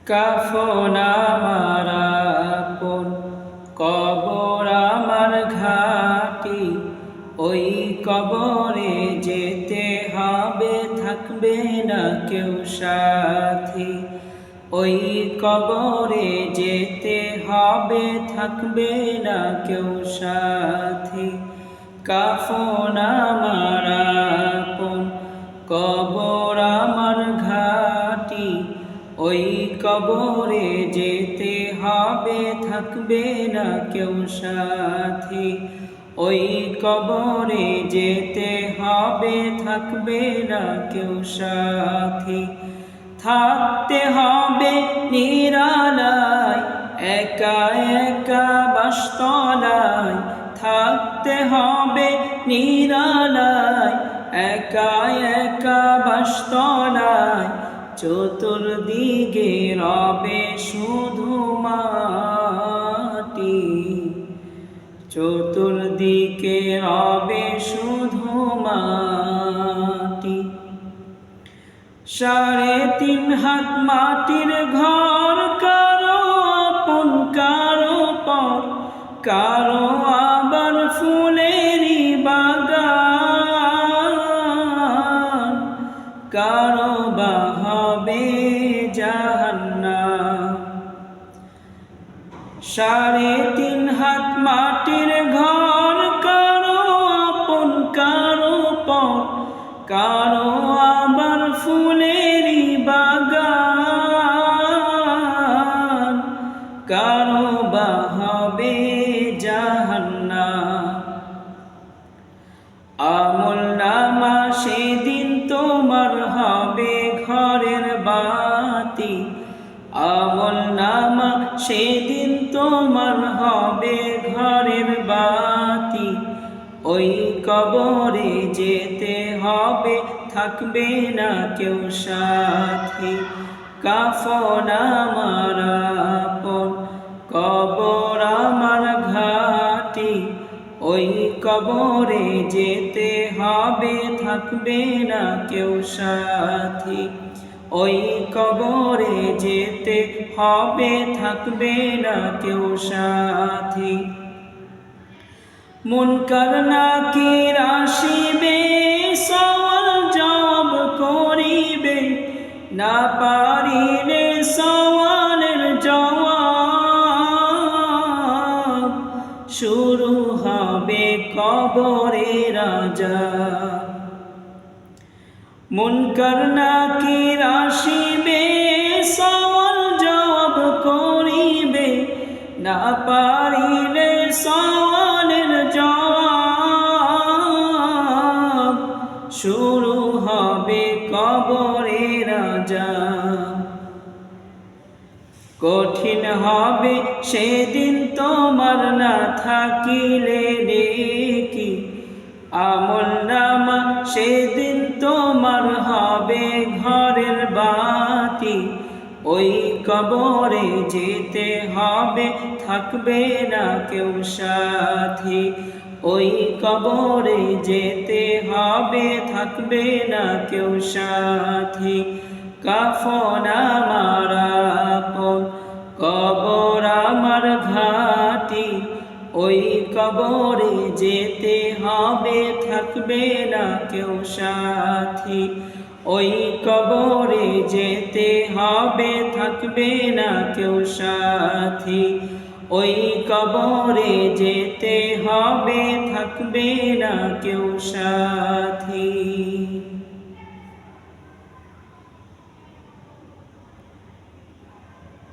কাফন আমার আপন, কবর আমার ঘাটি, ওই কবরে যেতে হবে, থাকবে না কেউ সাথী। ওই কবরে যেতে হবে, থাকবে না কেউ সাথী। কাফন আমার আপন, কবর আমার ঘাটি, ওই কবরে যেতে হবে, থাকবে না কেউ সাথী। ওই কবরে যেতে হবে, থাকবে না কেউ সাথী। থাকতে হবে নিরালায়, একা একা বাসতলায়। থাকতে হবে নিরালায়, একা একা বাসতলায়। চতুর্দিকে রবে শুধু মাটি, চতুর্দিকে রবে শুধু মাটি। 3.5 হাত মাটির ঘর, কারো আপন কারো পর, কারো আবার ফুলেরই বাগান, কারো বা হবে জাহান্নাম। 3.5 হাত মাটির ঘর, কারো আপন কারো পর, কারো আবার ফুলেরই বাগান, কারো বা হবে জাহান্নাম। আমলনামা সেদিন তোমার হবে ঘরের বাতি, আমলনামা সেদিন তোমার হবে ঘরের বাতি। ওই কবরে যেতে হবে, থাকবে না কেউ সাথী। কাফন আমার আপন, কবর আমার ঘাটি, ওই কবরে যেতে হবে, থাকবে না কেউ সাথী। ওই কবরে যেতে হবে, থাকবে না কেউ সাথী। মুনকার নাকির আসিবে, সওয়াল জবাব করিবে, না পারিলে সওয়ালের জবাব। শুরু হবে কবরের আযাব। মুনকার নাকির আসিবে, সওয়াল জবাব করিবে, না পারিলে সওয়ালের জবাব। শুরু হবে কবরের আযাব। কঠিন হবে সেদিন তোমার না থাকিলে নেকি, আমলনামা সেদিন তোমার হবে ঘরের বাতি। ওই কবরে যেতে হবে, থাকবে না কেউ সাথী। ওই কবরে যেতে হবে, থাকবে না কেউ সাথী। কাফন আমার আপন, কবর আমার ঘাটি, ওই কবরে যেতে হবে, থাকবে না কেউ সাথী। ওই কবরে যেতে হবে, থাকবে না কেউ সাথী। ওই কবরে যেতে হবে, থাকবে না কেউ সাথী।